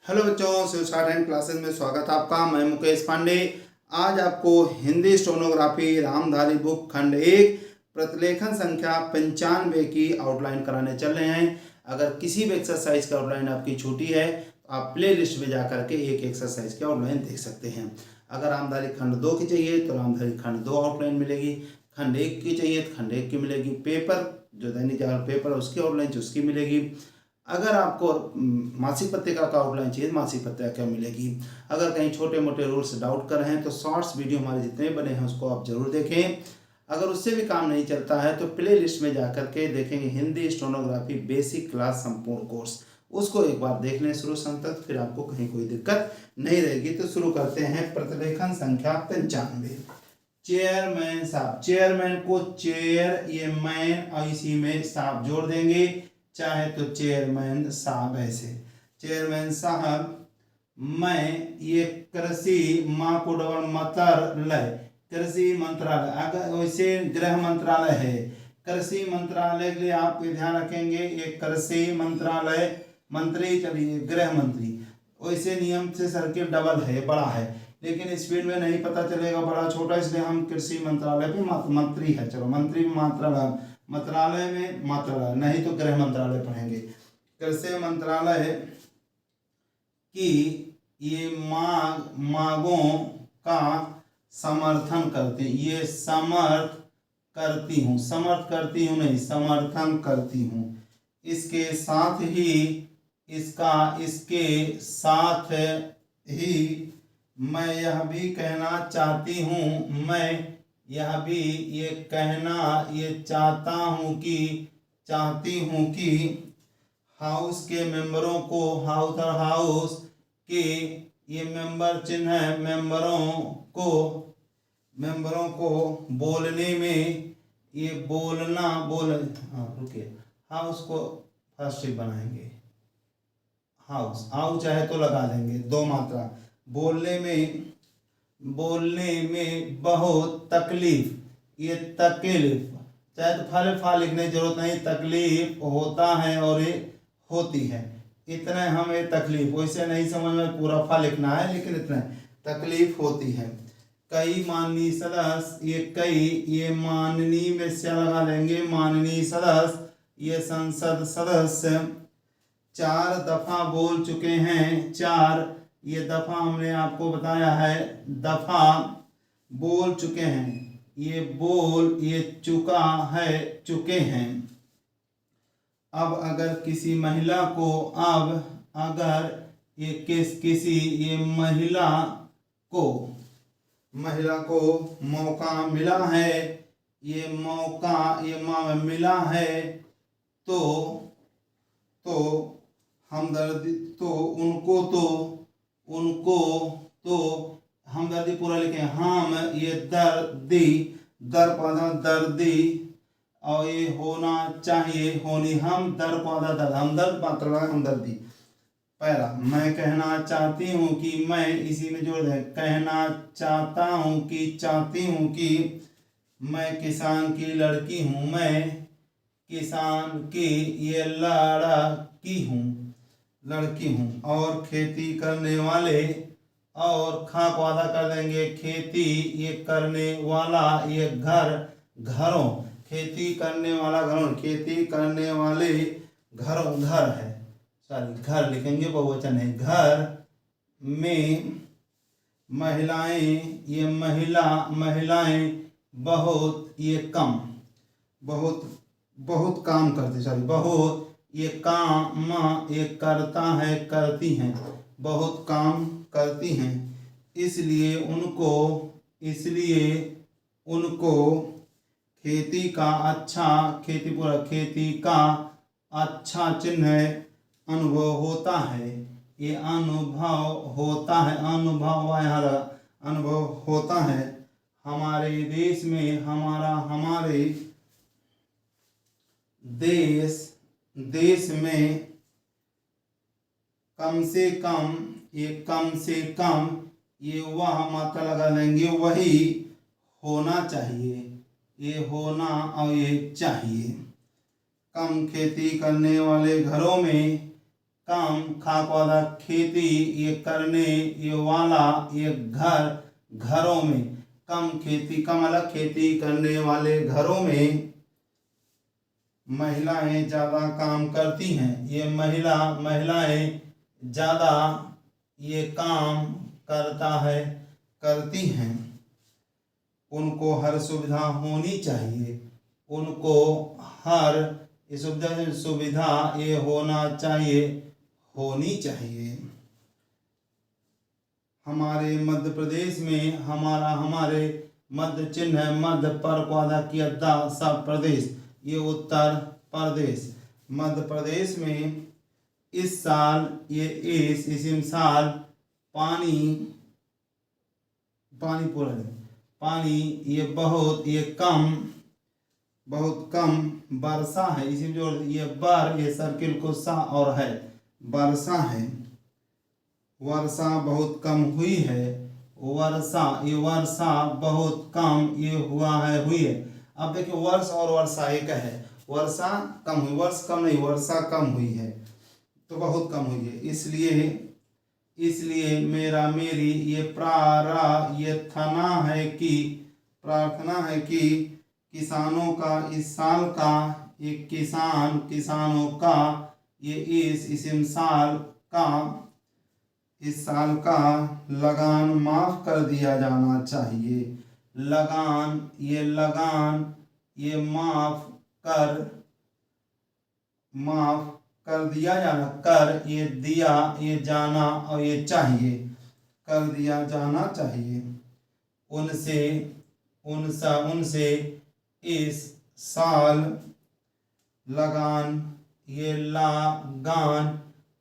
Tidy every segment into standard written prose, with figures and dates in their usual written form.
Hello बच्चों, Shiv start and classes में स्वागत है आपका। मैं मुकेश पांडे। आज आपको हिंदी स्टेनोग्राफी रामधारी बुक खंड 1 प्रतिलेखन संख्या 95 की आउटलाइन कराने चल रहे हैं। अगर किसी भी एक्सरसाइज की आउटलाइन आपकी छूटी है तो आप प्ले लिस्ट में जा करके एक एक्सरसाइज की आउटलाइन देख सकते हैं। अगर रामधारी खंड 2 की चाहिए तो रामधारी खंड 2 आउटलाइन मिलेगी, खंड 1 की चाहिए तो खंड 1 की मिलेगी, पेपर जो दैनिक जागरण पेपर है उसकी आउटलाइन उसकी मिलेगी। अगर आपको मासिक पत्रिका का आउटलाइन चाहिए मासिक पत्रिका क्या मिलेगी। अगर कहीं छोटे मोटे रूल्स डाउट कर रहे हैं तो शॉर्ट्स वीडियो हमारे जितने बने हैं उसको आप जरूर देखें। अगर उससे भी काम नहीं चलता है तो प्ले लिस्ट में जाकर के देखेंगे हिंदी स्टेनोग्राफी बेसिक क्लास संपूर्ण कोर्स, उसको एक बार देख लें शुरू से अंत तक, फिर आपको कहीं कोई दिक्कत नहीं रहेगी। तो शुरू करते हैं प्रतिलेखन संख्या 95। चेयरमैन साहब, चेयरमैन को चेयर ये मैन और इसी में साहब जोड़ देंगे, चाहे तो चेयरमैन साहब ऐसे। चेयरमैन साहब, मैं ये कृषि माँ को डबल मंत्रालय, कृषि मंत्रालय, अगर वैसे गृह मंत्रालय है, कृषि मंत्रालय के लिए आप ध्यान रखेंगे ये कृषि मंत्रालय मंत्री, चलिए गृह मंत्री। वैसे नियम से सर्किल डबल है, बड़ा है, लेकिन स्पीड में नहीं पता चलेगा बड़ा छोटा, इसलिए हम कृषि मंत्रालय पे मंत्री है, चलो मंत्री मंत्रालय, मंत्रालय में मंत्रालय नहीं तो गृह मंत्रालय पढ़ेंगे। कृषि मंत्रालय की ये मांगों का समर्थन करते, ये समर्थ करती हूँ, समर्थ करती हूँ नहीं समर्थन करती हूँ। इसके साथ ही इसके साथ ही मैं यह भी कहना चाहती हूँ, मैं यह भी ये कहना ये चाहती हूँ कि हाउस के मेंबरों को, हाउस के ये मेंबर चिन्ह है, मेंबरों को बोलने में ये रुकिए, हाउस को फर्स्ट बनाएंगे, हाउस आउ चाहे तो लगा देंगे दो मात्रा, बोलने में बहुत तकलीफ, ये तकलीफ चाहे तो फा लिखने की जरूरत नहीं, तकलीफ होता है और ये होती है, इतने हमें तकलीफ, वैसे नहीं समझ में पूरा फा लिखना है, लेकिन इतने तकलीफ होती है। कई माननीय सदस्य, ये कई ये माननीय में से लगा लेंगे, माननीय सदस्य ये संसद सदस्य 4 दफा बोल चुके हैं, 4 ये दफा हमने आपको बताया है, दफा बोल चुके हैं, ये चुका है, चुके हैं। अब अगर किसी महिला को, अब अगर ये किसी ये महिला को मौका मिला है, ये मौका मिला है तो हमदर्दी, तो उनको हमदर्दी पूरा लिखे, हम ये दर्दी और ये होना चाहिए, होनी, हम दर्द हमदर्द मात्रा हमदर्दी। पहला, मैं कहना चाहती हूँ कि, मैं इसी में जोड़ दें, कहना चाहता हूँ कि, चाहती हूँ कि मैं किसान की लड़की हूँ, मैं किसान की ये लड़की हूँ और खेती करने वाले, और खा को आधा कर देंगे, खेती ये करने वाला, ये घरों, खेती करने वाला घरों, खेती करने वाले घरों, घर है, सॉरी घर लिखेंगे बहुवचन है, घर में महिलाएं, ये महिलाएं बहुत ये कम, बहुत काम करती, सॉरी बहुत ये काम ये करता है, करती हैं, बहुत काम करती हैं, इसलिए उनको खेती का अच्छा चिन्ह अनुभव होता है, ये अनुभव होता है, अनुभव होता है हमारे देश में, हमारे देश में कम से कम ये वह मात्रा लगा लेंगे, वही होना चाहिए, ये होना और ये चाहिए। कम खेती करने वाले घरों में कम, खा को आधा खेती, ये करने, ये वाला, ये घर, घरों में। कम खेती, कम अलग खेती करने वाले घरों में महिलाएं ज्यादा काम करती हैं। ये महिलाएं ज्यादा ये काम करती हैं। उनको हर सुविधा होनी चाहिए। उनको हर सुविधा ये होनी चाहिए। हमारे मध्य प्रदेश में, हमारे मध्य चिन्ह है, मध्य पर को आधा किया दा सा प्रदेश, ये उत्तर प्रदेश। मध्य प्रदेश में इस साल इस साल पानी ये बहुत कम वर्षा है। इसी जो ये बर, ये सर्किल को सा और है, वर्षा है। वर्षा बहुत कम हुई है। वर्षा बहुत कम ये हुई है। अब देखिए वर्ष और वर्षा एक है। वर्षा कम हुई, वर्ष कम नहीं, वर्षा कम हुई है तो बहुत कम हुई है। इसलिए मेरा, मेरी, ये प्रार्थना है कि किसानों का इस साल का, एक किसानों का ये इस साल का लगान माफ कर दिया जाना चाहिए। लगान ये माफ कर दिया जाना, कर ये दिया, ये जाना और ये चाहिए, कर दिया जाना चाहिए। उनसे इस साल लगान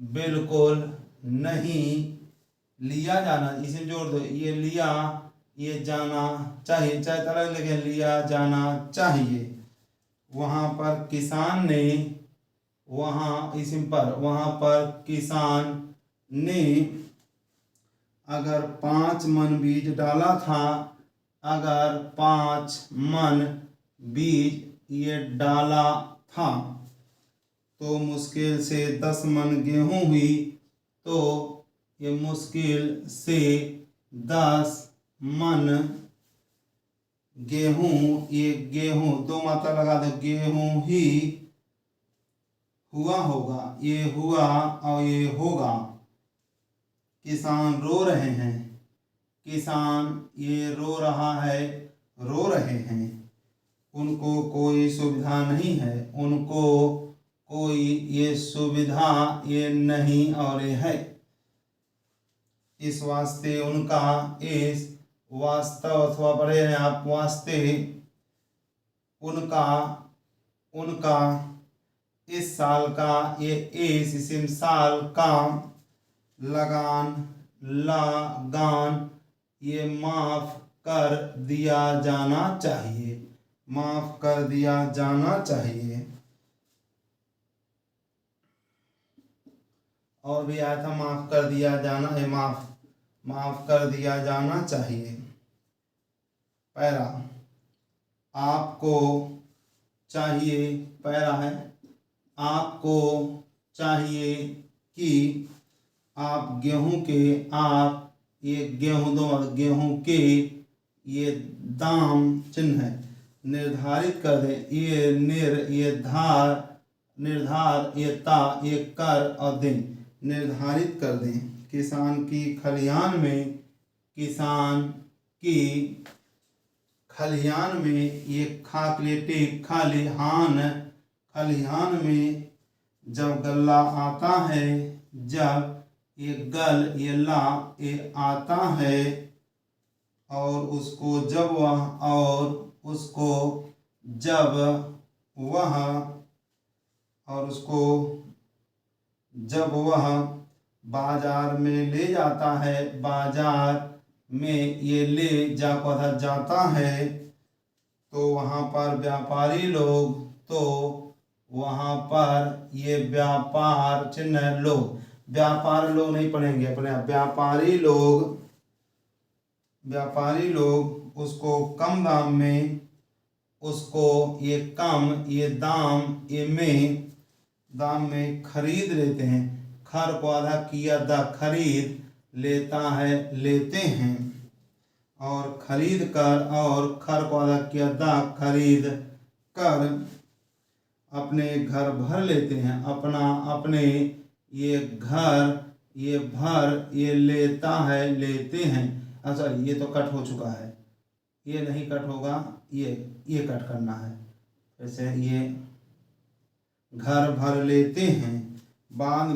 बिल्कुल नहीं लिया जाना। इसे जोड़ दो, ये जाना चाहिए, चाहे तरह लिखे, लिया जाना चाहिए। वहाँ पर किसान ने, वहाँ पर किसान ने अगर 5 मन बीज डाला था, अगर 5 मन बीज ये डाला था तो मुश्किल से 10 मन गेहूं हुई, तो ये मुश्किल से 10 मन गेहूं दो मात्रा लगा दो, गेहूं ही हुआ होगा, ये हुआ और ये होगा। किसान रो रहे हैं, किसान ये रो रहे हैं। उनको कोई सुविधा नहीं है, उनको कोई ये सुविधा ये नहीं और ये है। इस वास्ते उनका, इस वास्तव अथवा पढ़े हैं आप वास्ते, उनका इस साल का इस साल का लगान ये माफ कर दिया जाना चाहिए, माफ कर दिया जाना चाहिए। और भी आया था माफ कर दिया जाना है, माफ कर दिया जाना चाहिए। पैरा आपको चाहिए, पैरा है आपको चाहिए कि आप गेहूं के, आप ये गेहूं के ये दाम चिन्ह है निर्धारित कर दें। ये निर्धार ये ता ये कर और दें, निर्धारित कर दें। किसान की खलिहान ये खलिहान में जब गल्ला आता है, जब ये गल ये ला ये आता है, और उसको जब वह बाजार में ले जाता है, बाजार में ये ले जाता है, तो वहाँ पर व्यापारी लोग, तो वहाँ पर ये व्यापार चिन्ह लोग, व्यापार लोग नहीं पढ़ेंगे अपने, व्यापारी लोग उसको कम दाम में, उसको ये कम ये दाम ये में खरीद लेते हैं। खर को आधा किया द खरीद लेता है लेते हैं, और खरीद कर और खर को आधा किया द खरीद कर अपने घर भर लेते हैं, अपना अपने ये घर ये भर ये लेता है लेते हैं। अच्छा ये तो कट हो चुका है, ये नहीं कट होगा, ये कट करना है। जैसे ये घर भर लेते हैं, बाद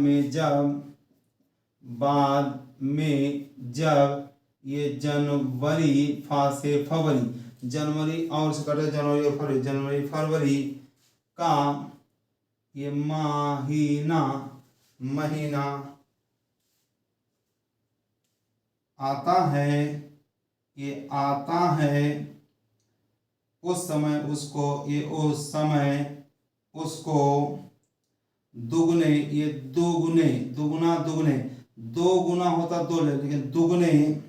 में जब ये जनवरी फा से फरवरी, जनवरी और से कटे जनवरी और फरवरी, जनवरी फरवरी का ये महीना आता है, ये आता है, उस समय उसको दुगने, ये दुगना दो गुना होता दो, लेकिन दुगने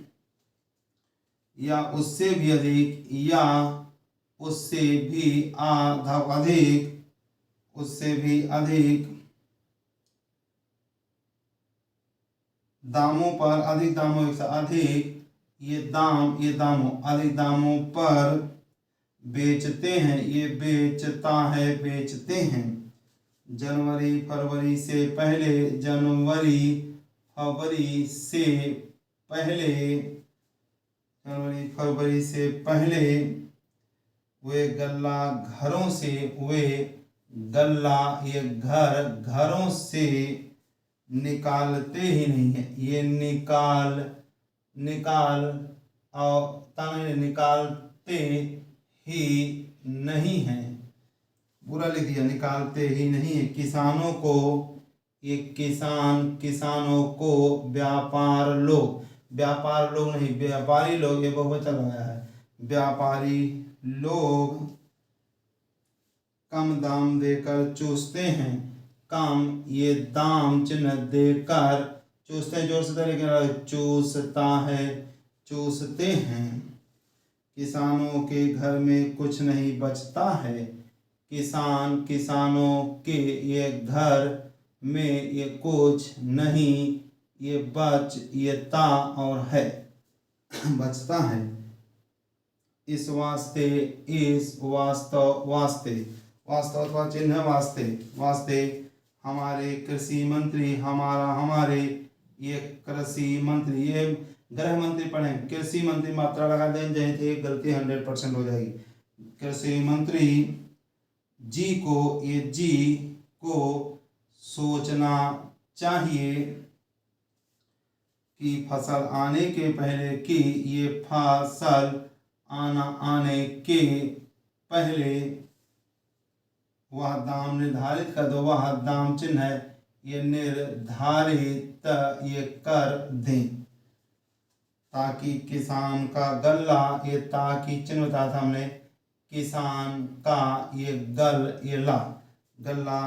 या उससे भी अधिक या उससे भी अधिक दामों पर, अधिक दामों से अधिक अधिक दामों पर बेचते हैं, ये बेचता है बेचते हैं। जनवरी फरवरी से पहले वे घरों से निकालते ही नहीं है, ये निकालते ही नहीं है, बुरा लिख दिया, निकालते ही नहीं है। किसानों को व्यापारी लोग, ये बहुवचन लगाया है, व्यापारी लोग कम दाम देकर चूसते हैं, कम ये दाम चिन्ह देकर चूसते हैं, जोर से लेकिन चूसते हैं। किसानों के घर में कुछ नहीं बचता है, किसानों के ये घर में ये कुछ नहीं ये बचता और है बचता है। इस वास्तव चिन्ह वास्ते हमारे कृषि मंत्री, हमारे ये कृषि मंत्री, ये गृह मंत्री पढ़े, कृषि मंत्री मात्रा लगा दें जाए थे, गलती 100% हो जाएगी। कृषि मंत्री जी को सोचना चाहिए कि फसल आने के पहले ये फसल आने के पहले वह दाम निर्धारित कर दो, वह दाम चिन्ह है ये निर्धारित ये कर दें, ताकि किसान का गल्ला, ये ताकि चिन्ह बताया था हमने, किसान का ये गल्ला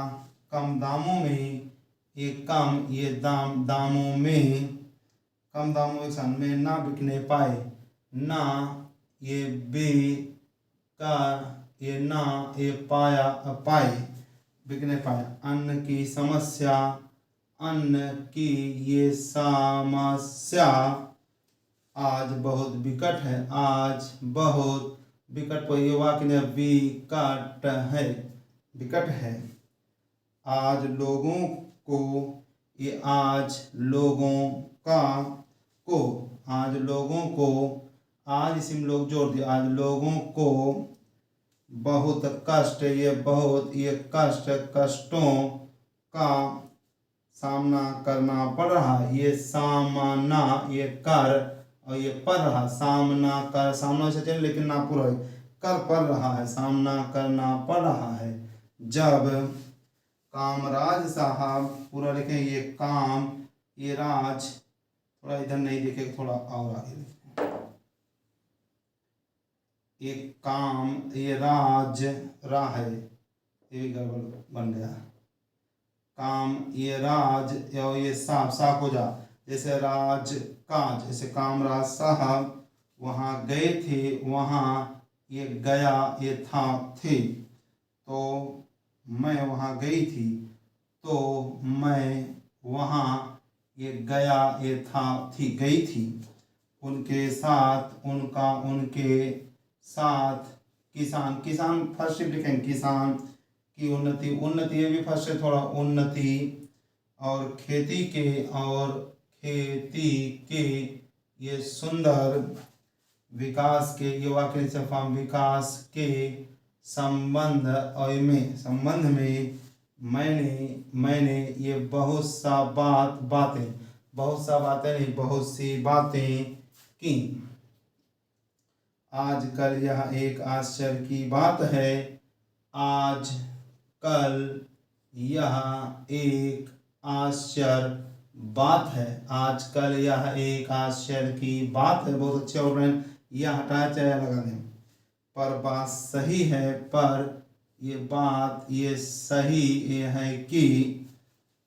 कम दामों में, ये कम ये दामों में, कम दामों में ना बिकने पाए, ना ये बेकार ये ना ये पाए बिकने पाए। अन्न की ये समस्या आज बहुत विकट है, आज बहुत विकट, पर ये वाक्य विकट है। आज लोगों को आज इसमें लोग जोड़ दिया, आज लोगों को बहुत कष्ट, कष्टों का सामना करना पड़ रहा है, ये सामना ये कर और ये पड़ रहा, सामना से चले लेकिन ना पूरा कर पड़ रहा है, सामना करना पड़ रहा है। जब कामराज साहब, पूरा लिखें ये काम ये राज, थोड़ा इधर नहीं लिखे, थोड़ा और आगे लिखें, ये काम ये राज रा है, ये भी गड़बड़ बन गया, काम ये राज या ये सा को जा, जैसे राज काज, जैसे कामराज साहब वहाँ गए थे, वहाँ ये गया ये था थे, तो मैं वहाँ गई थी, तो मैं वहाँ ये गया, ये था, थी, गई थी, उनके साथ, उनका, उनके साथ, किसान, किसान फर्स्ट शिफ्ट लिखेंगे, किसान की उन्नति, उन्नति ये भी फर्स्ट से थोड़ा, उन्नति, और खेती के, और खेती के ये सुंदर विकास के, युवा के फॉर्म, विकास के संबंध और में, संबंध में मैंने ये बहुत सा बातें, बहुत सा बातें नहीं, बहुत सी बातें की। आजकल यह एक आश्चर्य की बात है, आज कल यह एक आश्चर्य बात है, आजकल यह एक आश्चर्य की बात है। बहुत अच्छे और यह हटाया चाहे लगा दें। पर बात सही है, पर ये बात ये सही ये है कि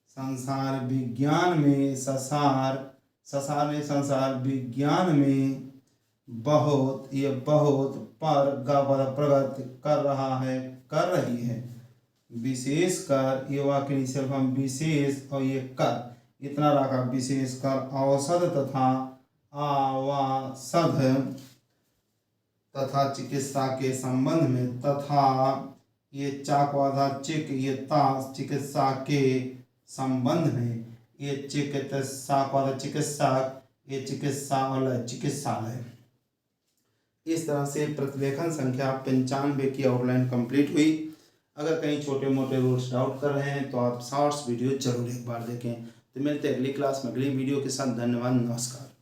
संसार विज्ञान में, संसार विज्ञान में बहुत प्रगति कर रहा है, कर रही है। विशेषकर युवा के नीचे हम विशेष और ये कर इतना रखा, विशेषकर औषध तथा आवासध तथा चिकित्सा के संबंध में, तथा ये चाकवाधा चिक, ये ता चिकित्सा के संबंध में, ये चिकित्सा वाला चिकित्सक, ये चिकित्सा वाला चिकित्सालय। इस तरह से प्रतिलेखन संख्या 95 की आउटलाइन कंप्लीट हुई। अगर कहीं छोटे मोटे रूल्स डाउट कर रहे हैं तो आप शॉर्ट्स वीडियो जरूर एक बार देखें। तो मिलते हैं अगली क्लास में अगली वीडियो के साथ। धन्यवाद, नमस्कार।